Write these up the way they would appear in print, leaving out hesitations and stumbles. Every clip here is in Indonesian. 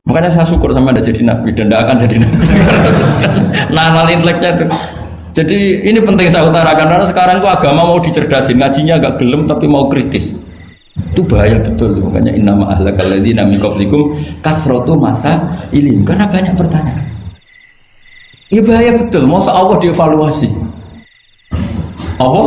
Makanya saya syukur sama Anda jadi nabi dan tidak akan jadi nabi. Nah, hal inteleknya itu. Jadi ini penting saya utarakan karena sekarang kok agama mau dicerdasin, ngajinya agak gelem tapi mau kritis. Itu bahaya betul. Makanya innama ahlakal ladzina min qablikum kasratu masa ilim, karena banyak pertanyaan. Ya bahaya betul. Masa Allah dievaluasi. Apa?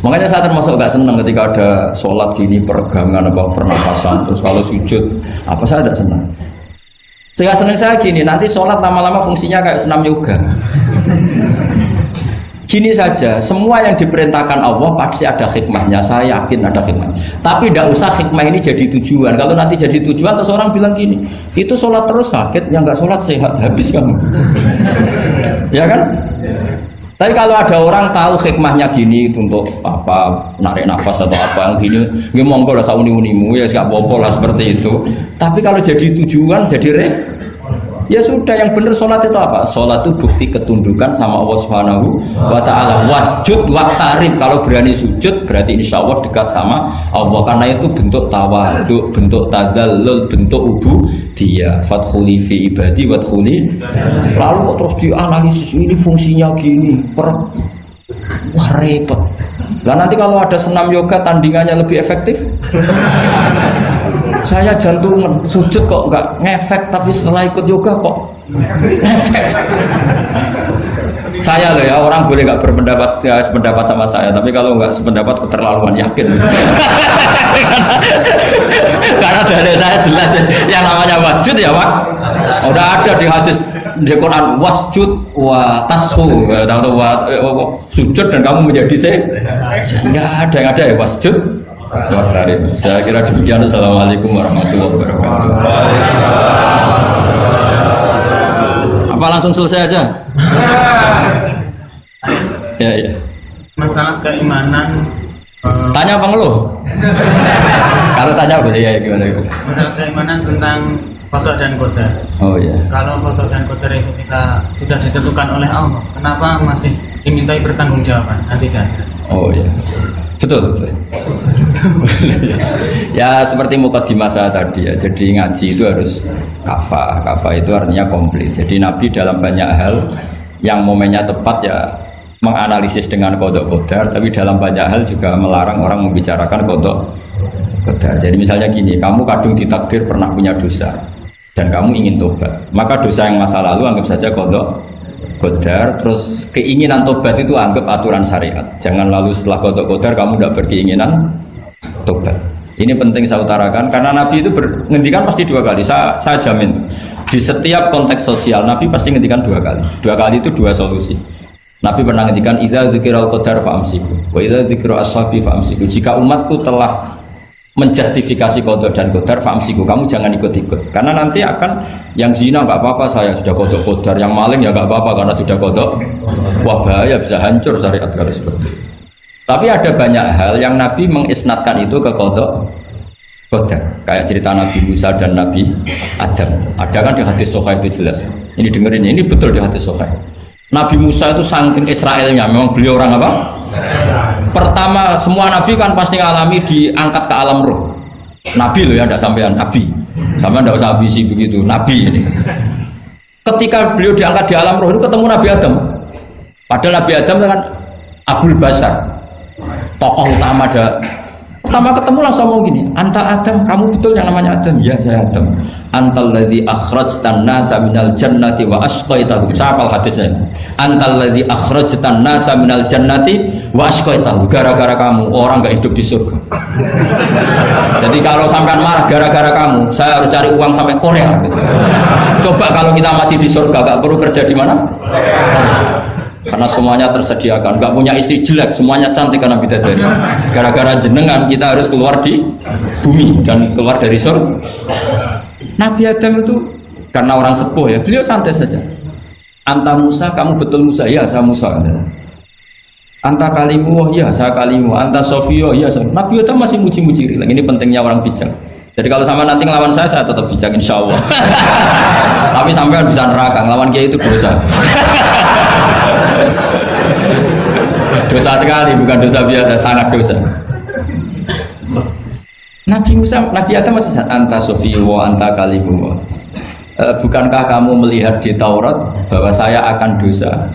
Makanya saya termasuk gak senang ketika ada sholat gini peregangan apa pernapasan, terus kalau sujud apa saya tidak senang. Sehingga senang saya gini, nanti sholat lama-lama fungsinya kayak senam yoga. Gini saja, semua yang diperintahkan Allah pasti ada hikmahnya, saya yakin ada hikmah. Tapi tidak usah hikmah ini jadi tujuan. Kalau nanti jadi tujuan, terus orang bilang gini, itu sholat terus sakit, yang nggak sholat sehat, habis kamu. Ya kan? Tapi kalau ada orang tahu hikmahnya gini untuk apa, narik nafas atau apa yang gini, ya monggo lah sauni-unimu, ya nggak apa-apa lah seperti itu. Tapi kalau jadi tujuan, jadi ya sudah, yang benar sholat itu apa? Sholat itu bukti ketundukan sama Allah Subhanahu wa ta'ala. Wasjud waqtarib, kalau berani sujud berarti insya Allah dekat sama Allah, karena itu bentuk tawaduk, bentuk tadallul, bentuk ubudiyah. Fadkhuli fi ibadi wadkhuli. Lalu kok terus dianalisis ini fungsinya gini, wah repot. Lah nanti kalau ada senam yoga tandingannya lebih efektif. Saya jantungan sujud kok nggak ngefek, tapi setelah ikut yoga kok ngefek. Saya loh ya, orang boleh nggak berpendapat sependapat sama saya, tapi kalau nggak sependapat keterlaluan, yakin. Karena dari saya jelas yang namanya wasjud ya Pak, udah ada di hadis di Quran, wasjud wa tasfu, sujud dan kamu menjadi nggak ada yang ada ya wasjud. Saya kira demikian. Assalamualaikum warahmatullahi wabarakatuh. Apa langsung selesai aja? Ya. Masalah keimanan. Tanya apa ngeluh? Kalau tanya boleh ya gimana? Masalah keimanan tentang qada dan qadar. Oh iya. Kalau qada dan qadar itu kita sudah ditentukan oleh Allah, kenapa masih dimintai pertanggungjawaban? Tidak. Oh iya. Betul. Ya seperti mukadimah saya tadi ya. Jadi ngaji itu harus kafah. Kafah itu artinya komplit. Jadi Nabi dalam banyak hal yang momennya tepat ya menganalisis dengan qada qadar, tapi dalam banyak hal juga melarang orang membicarakan qada qadar. Jadi misalnya gini, kamu kadung ditakdir pernah punya dosa dan kamu ingin tobat, maka dosa yang masa lalu anggap saja qada qadar, terus keinginan tobat itu anggap aturan syariat. Jangan lalu setelah qada qadar kamu tidak berkeinginan tobat. Ini penting saya utarakan karena Nabi itu menghentikan pasti dua kali. Saya jamin di setiap konteks sosial Nabi pasti menghentikan dua kali. Dua kali itu dua solusi. Nabi pernah menghentikan idza dzikiral qadar fa'amsiku wa idza dzikra ashabi fa'amsiku. Jika umatku telah menjustifikasi qada dan qadar fa'amsiku, kamu jangan ikut-ikut. Karena nanti akan yang zina enggak apa-apa, saya sudah qada qadar, yang maling ya enggak apa-apa karena sudah qada. Wah bahaya, bisa hancur syariat kalau seperti itu. Tapi ada banyak hal yang Nabi mengisnadkan itu ke qada qadar. Kayak cerita Nabi Musa dan Nabi Adam. Ada kan di hadis Sahih itu jelas. Ini dengerin, ini betul di hadis Sahih. Nabi Musa itu saking Israelnya, memang beliau orang apa? Pertama, semua Nabi kan pasti ngalami diangkat ke alam roh. Nabi loh ya, tidak sampean Nabi. Sama tidak usah ambisi begitu, Nabi ini. Ketika beliau diangkat di alam roh itu ketemu Nabi Adam. Padahal Nabi Adam kan Abul Basar, tokoh utama ada. Pertama ketemu langsung ngomong gini, anta Adam, kamu betul yang namanya Adam? Ya saya Adam. Antal ladzi akhrajtan nasa minal jannati wa asqaitahum. Siapa hadisnya? Antal ladzi akhrajtan nasa minal jannati wa asqaitahum. Gara-gara kamu orang enggak hidup di surga. Jadi kalau sampean marah gara-gara kamu, saya harus cari uang sampai Korea. Coba kalau kita masih di surga, enggak perlu kerja di mana? Karena semuanya tersediakan, nggak punya istri jelek, semuanya cantik karena bidadari. Gara-gara jenengan kita harus keluar di bumi dan keluar dari surga. Nabi Adam itu karena orang sepuh ya, beliau santai saja. Anta Musa, kamu betul Musa? Ya saya Musa. Anta kalimu, ya saya kalimu. Anta Sofio, ya saya. Nabi Adam masih muji-muji. Ini pentingnya orang bijak. Jadi kalau sama nanti ngelawan saya tetap bijak insya Allah. Tapi sampai bisa neraka, ngelawan kiai itu dosa. Dosa sekali, bukan dosa biasa, sangat dosa. Nabi Musa, Nabi Adam masih anta sofiyu wa anta kalimu. Bukankah kamu melihat di Taurat bahwa saya akan dosa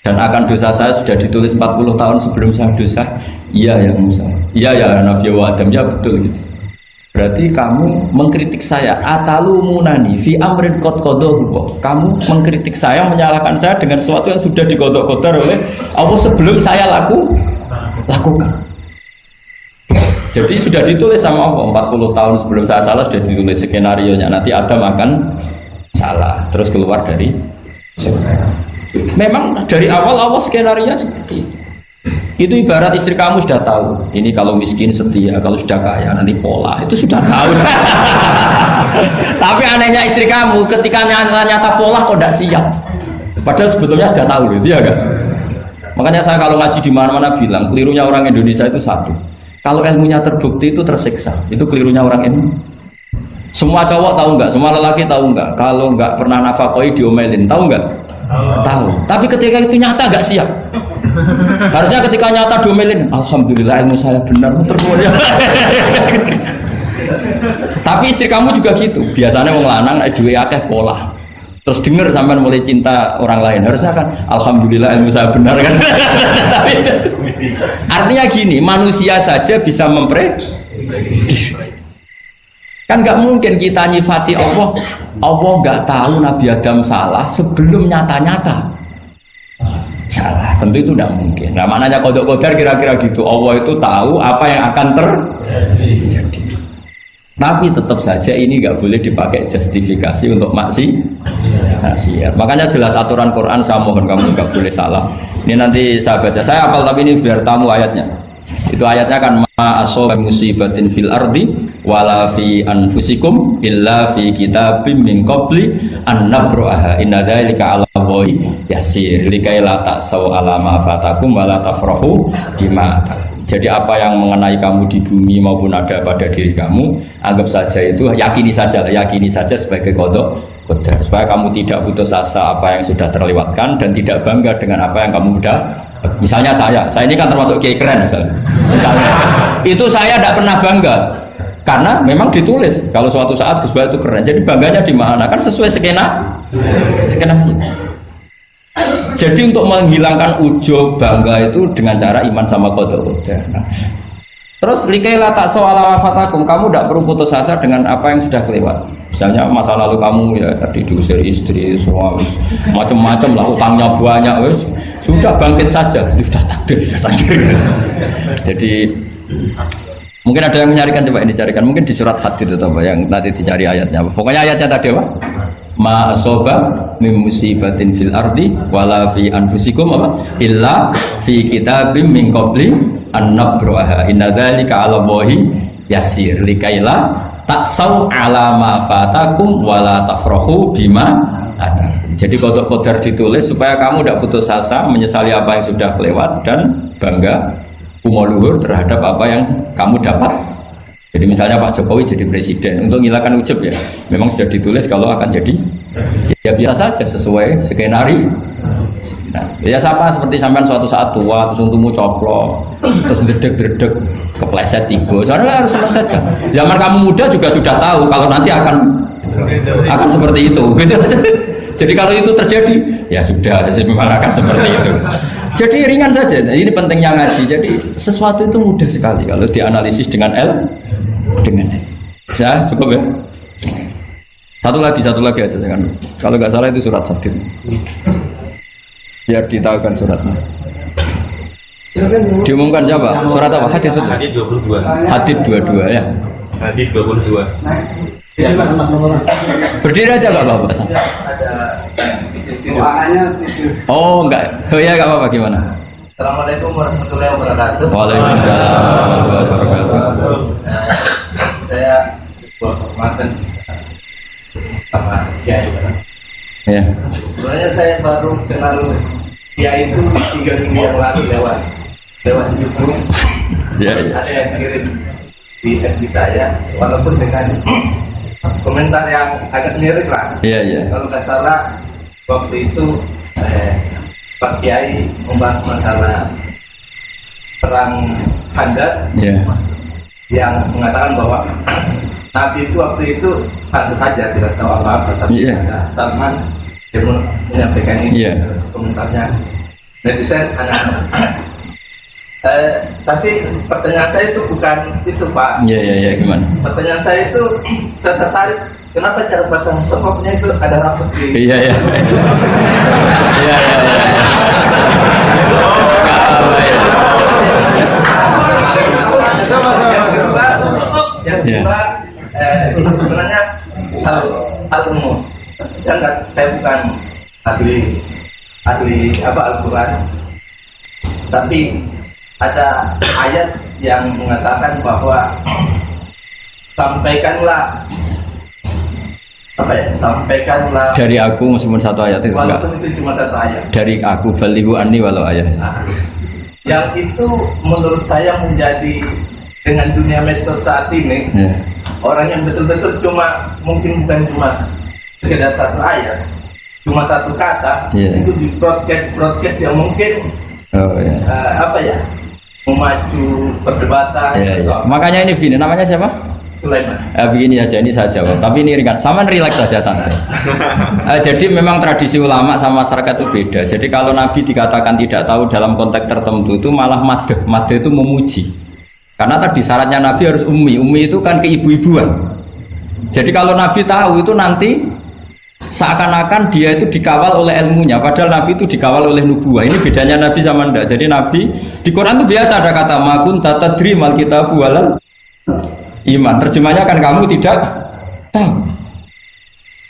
dan akan dosa saya sudah ditulis 40 tahun sebelum saya dosa? Iya ya Musa. Iya ya Nabi Adam, ya betul gitu. Berarti kamu mengkritik saya, atalumunani fi amrin qad qadahu. Kamu mengkritik saya, menyalahkan saya dengan sesuatu yang sudah dikodok-kodar oleh Allah sebelum saya lakukan. Jadi sudah ditulis sama Allah 40 tahun sebelum saya salah, sudah ditulis skenario-nya nanti Adam akan salah terus keluar dari surga. Memang dari awal Allah skenario-nya seperti itu. Itu ibarat istri kamu sudah tahu ini kalau miskin setia, kalau sudah kaya nanti pola, itu sudah tahu. Tapi anehnya istri kamu ketika nyata pola kok tidak siap, padahal sebetulnya sudah tahu gitu ya kan. Makanya saya kalau ngaji di mana-mana bilang kelirunya orang Indonesia itu satu, kalau ilmunya terbukti itu tersiksa, itu kelirunya orang ini. Semua cowok tahu nggak, semua lelaki tahu nggak, kalau nggak pernah nafkahi diomelin, tahu nggak? Tahu. Tapi ketika itu nyata nggak siap. Harusnya ketika nyata diomelin, alhamdulillah ilmu saya benar, termulia. Tapi istri kamu juga gitu. Biasanya wong lanang duwe akeh pola. Terus dengar sampean mulai cinta orang lain. Harusnya kan alhamdulillah ilmu saya benar kan. Artinya gini, manusia saja bisa memprediksi. Kan nggak mungkin kita nyifati Allah. Allah nggak tahu Nabi Adam salah sebelum nyata-nyata salah. Tentu itu tidak mungkin. Nah, maknanya kodok kodar kira-kira gitu. Allah itu tahu apa yang akan terjadi. Tapi tetap saja ini nggak boleh dipakai justifikasi untuk maksiat. Makanya jelas aturan Quran, saya mohon kamu nggak boleh salah. Ini nanti saya baca. Saya hafal tapi ini biar tamu ayatnya. Itu ayatnya kan ma asaba musibatin fil ardi wala fi anfusikum illa fi kitabim min qabli an nabraha inna dzalika 'ala Allahi yasir likai la ta'sau 'ala ma fatakum wala tafrahu bima. Jadi apa yang mengenai kamu di bumi maupun ada pada diri kamu, anggap saja itu, yakini saja sebagai kodok qadar, supaya kamu tidak putus asa apa yang sudah terlewatkan dan tidak bangga dengan apa yang kamu sudah. Misalnya saya ini kan termasuk kiai keren misalnya itu saya tidak pernah bangga karena memang ditulis kalau suatu saat Gus Baik itu keren, jadi bangganya di mana? Kan sesuai skenanya. Jadi untuk menghilangkan ujub bangga itu dengan cara iman sama kodok. Terus likaila tak soal fatakum, kamu tidak perlu putus asa dengan apa yang sudah kelewat. Misalnya masa lalu kamu ya tadi diusir istri, suami, macam-macam lah, utangnya banyak, wes sudah bangkit saja, sudah takdir. Jadi mungkin ada yang menyarikan, coba ini dicarikan, mungkin di surat Hadid itu apa yang nanti dicari ayatnya. Pokoknya ayatnya tadi apa? Ma asoba min musibatin fil ardi wala fi anfusikum apa illa fi kitabim min qabli an nabraha inna dzalika 'ala Allahi yasir likaila taksau 'ala ma fatakum wala tafrahu bima atar. Jadi kodok kodar ditulis supaya kamu tidak putus asa menyesali apa yang sudah kelewat dan bangga umoluhur terhadap apa yang kamu dapat. Jadi misalnya Pak Jokowi jadi presiden, untuk menghilangkan ujub ya, memang sudah ditulis kalau akan jadi, ya biasa saja sesuai skenario. Nah, ya sama seperti sampean suatu saat tua, terus untukmu coplok, terus dredeg kepleset tiba. Soalnya harus senang saja. Zaman kamu muda juga sudah tahu kalau nanti akan seperti itu. Gitu. Jadi kalau itu terjadi, ya sudah, jadi memang akan seperti itu. Jadi ringan saja. Ini pentingnya ngaji. Jadi sesuatu itu mudah sekali kalau dianalisis dengan ya cukup ya. Satu lagi aja kan. Kalau nggak salah itu surat Hadid. Biar ditahukan suratnya. Diumumkan siapa? Surat apa? Hadid itu. Hadid 22. Hadid 22 ya. Hadid 22. Berdiri aja nggak apa-apa. Oh enggak. Oh ya nggak apa-apa, gimana? Assalamualaikum warahmatullahi wabarakatuh. Waalaikumsalam warahmatullahi wabarakatuh. Saya kehormatan sama Kiai. Ya. Sebenarnya saya baru kenal Kiai itu 3 minggu yang lalu lewat YouTube. Ya. Ada yang kirim di FB saya, walaupun dengan komentar yang agak mirip lah. Iya. Kalau nggak salah waktu itu Pak Kiai membahas masalah perang Handar. Iya. yang mengatakan bahwa Nabi itu waktu itu santai saja, tidak tahu apa-apa, tapi Salman dia menyampaikan ini komentarnya. Netizen tapi pertanyaan saya itu bukan itu Pak. Iya gimana? Pertanyaan saya itu saya tertarik kenapa cara pasang sokoknya itu ada rambut di. Iya. Yang kedua, ini sebenarnya hal umum. Saya bukan ahli Al-Quran, tapi ada ayat yang mengatakan bahwa sampaikanlah dari aku meskipun satu ayat itu enggak. Walaupun itu cuma satu ayat. Dari aku balighu anni walau ayat. Yang itu menurut saya menjadi dengan dunia medsos saat ini orang yang betul-betul mungkin bukan cuma sekedar satu ayat, cuma satu kata itu di broadcast yang mungkin memacu perdebatan. Makanya ini begini, namanya siapa? Sulaiman. Begini aja, ini saya jawab. Tapi ini ringan, sama relax saja santai. Jadi memang tradisi ulama sama masyarakat itu beda. Jadi kalau Nabi dikatakan tidak tahu dalam konteks tertentu itu malah madh. Madh itu memuji. Karena tadi syaratnya Nabi harus ummi. Ummi itu kan keibu-ibuan. Jadi kalau Nabi tahu itu nanti seakan-akan dia itu dikawal oleh ilmunya, padahal Nabi itu dikawal oleh nubuah. Ini bedanya Nabi sama ndak. Jadi Nabi di Quran itu biasa ada kata makun tatadri mal kitabu walal iman. Terjemahnya kan kamu tidak tahu.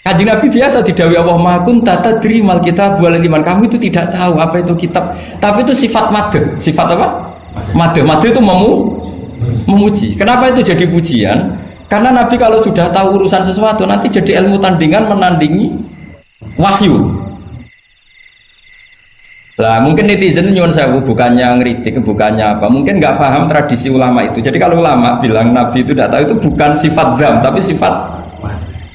Kanjeng Nabi biasa didhawuhi Allah makun tatadri mal kitabu walal iman. Kamu itu tidak tahu apa itu kitab. Tapi itu sifat madh. Sifat apa? Madh. Madh itu memuji. Kenapa itu jadi pujian? Karena Nabi kalau sudah tahu urusan sesuatu nanti jadi ilmu tandingan menandingi wahyu. Lah mungkin netizen nyuwun sewu bukannya ngeritik, bukannya apa, mungkin nggak paham tradisi ulama itu. Jadi kalau ulama bilang Nabi itu tidak tahu itu bukan sifat dzam tapi sifat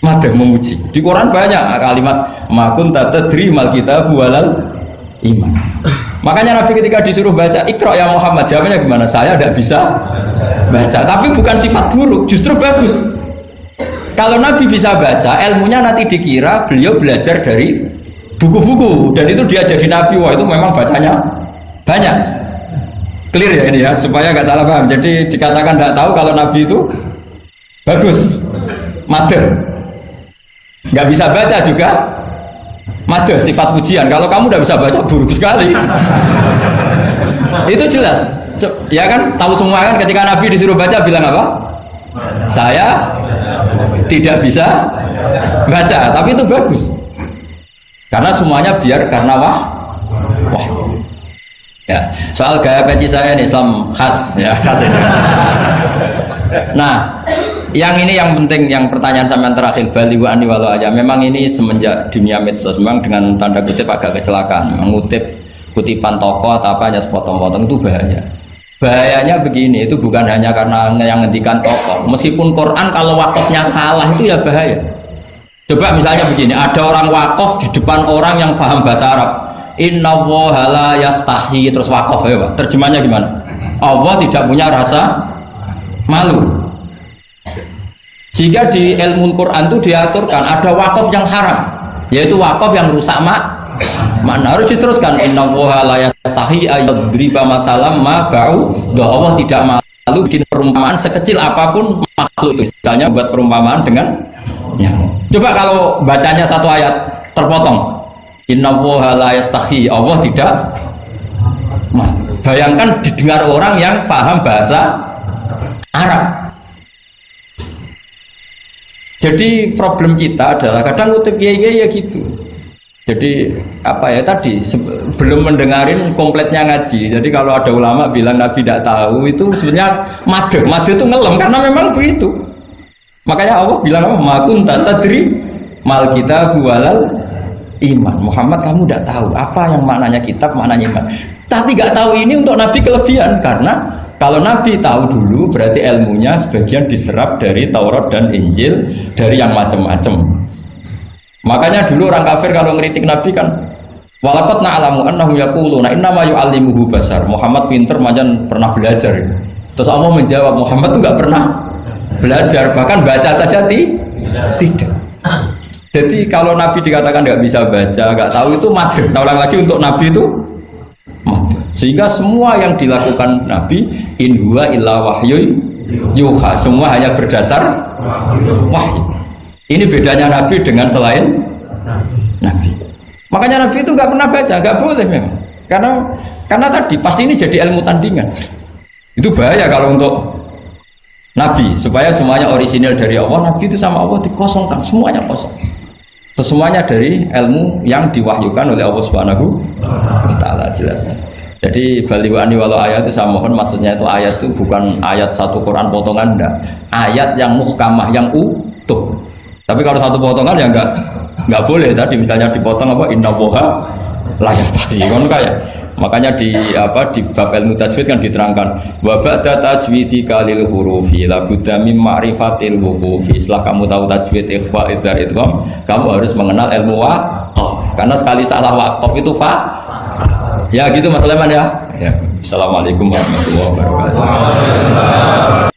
madh, memuji. Di Quran banyak kalimat makun tatadri mal kitabu walal iman. Makanya Nabi ketika disuruh baca Iqra ya Muhammad, jawabannya gimana? Saya tidak bisa baca. Tapi bukan sifat buruk, justru bagus. Kalau Nabi bisa baca, ilmunya nanti dikira beliau belajar dari buku-buku dan itu dia jadi Nabi. Wah itu memang bacanya banyak. Clear ya ini ya, supaya nggak salah paham. Jadi dikatakan tidak tahu kalau Nabi itu bagus, madh. Nggak bisa baca juga madh, sifat pujian. Kalau kamu udah bisa baca buruk sekali. Itu jelas. Ya kan, tahu semua kan ketika Nabi disuruh baca bilang apa? Saya tidak bisa baca, tapi itu bagus. Karena semuanya biar karena wah. Ya, soal gaya peci saya ini Islam khas ya, khas ini. Nah, yang ini yang penting, yang pertanyaan sampean terakhir balighu anni walau aja. Memang ini semenjak dunia medsos memang dengan tanda kutip agak kecelakaan, mengutip kutipan tokoh atau apa hanya sepotong-potong itu bahaya. Bahayanya begini, itu bukan hanya karena yang ngendikan tokoh. Meskipun Quran kalau wakafnya salah itu ya bahaya. Coba misalnya begini, ada orang wakaf di depan orang yang paham bahasa Arab. Inna Allaha la yastahi, terus wakaf ya Pak. Terjemahnya gimana? Allah tidak punya rasa malu. Jika di ilmu Quran itu diaturkan ada wakaf yang haram, yaitu wakaf yang rusak makna, harus diteruskan. Inna Allaha la yastahi ayyadriba mathalam ma ba'u. Allah tidak malu bikin perumpamaan sekecil apapun makhluk itu. Misalnya buat perumpamaan dengan nyamuk. Coba kalau bacanya satu ayat terpotong. Inna Allaha la yastahi, Allah tidak malu. Bayangkan didengar orang yang paham bahasa Arab. Jadi problem kita adalah kadang ngutip kiai ya gitu. Jadi apa ya tadi belum mendengarin kompletnya ngaji. Jadi kalau ada ulama bilang Nabi tidak tahu itu sebenarnya madh itu ngelem karena memang begitu. Makanya Allah bilang apa? Ma kunta tadri mal kitabu walal iman. Muhammad kamu tidak tahu apa yang maknanya kitab, maknanya iman. Tapi nggak tahu ini untuk Nabi kelebihan karena kalau Nabi tahu dulu berarti ilmunya sebagian diserap dari Taurat dan Injil, dari yang macam-macam. Makanya dulu orang kafir kalau ngeritik Nabi kan walaqad na'lamu annahum yaquluna innama yu'allimuhu basar. Muhammad pinter macam pernah belajar. Terus Allah menjawab, Muhammad itu nggak pernah belajar, bahkan baca saja tidak. Jadi kalau Nabi dikatakan nggak bisa baca, nggak tahu, itu madad. Saya ulang lagi, untuk Nabi itu madad. Sehingga semua yang dilakukan Nabi, in huwa illa wahyu yuha, semua hanya berdasar wahyu. Ini bedanya Nabi dengan selain Nabi. Makanya Nabi itu nggak pernah baca, nggak boleh memang. Karena tadi pasti ini jadi ilmu tandingan. Itu bahaya kalau untuk Nabi, supaya semuanya orisinal dari Allah. Nabi itu sama Allah dikosongkan, semuanya kosong. Semuanya dari ilmu yang diwahyukan oleh Allah Subhanahu wa Ta'ala, jelasnya. Jadi baliwani walau ayat itu saya mohon, maksudnya itu ayat itu bukan ayat satu Quran potongan, enggak. Ayat yang muhkamah, yang utuh. Tapi kalau satu potongan ya enggak boleh. Tadi misalnya dipotong apa, inna woha layak tadi kan kayak. Makanya di bab ilmu tajwid kan diterangkan wa ba'da tajwidi kalil hurufi la budda mim ma'rifatil wuqufi. Setelah kamu tahu tajwid, ikhfa, idhar, idgham, kamu harus mengenal ilmu waqaf. Karena sekali salah waqaf itu ya gitu Mas Leman ya. Assalamualaikum warahmatullahi wabarakatuh.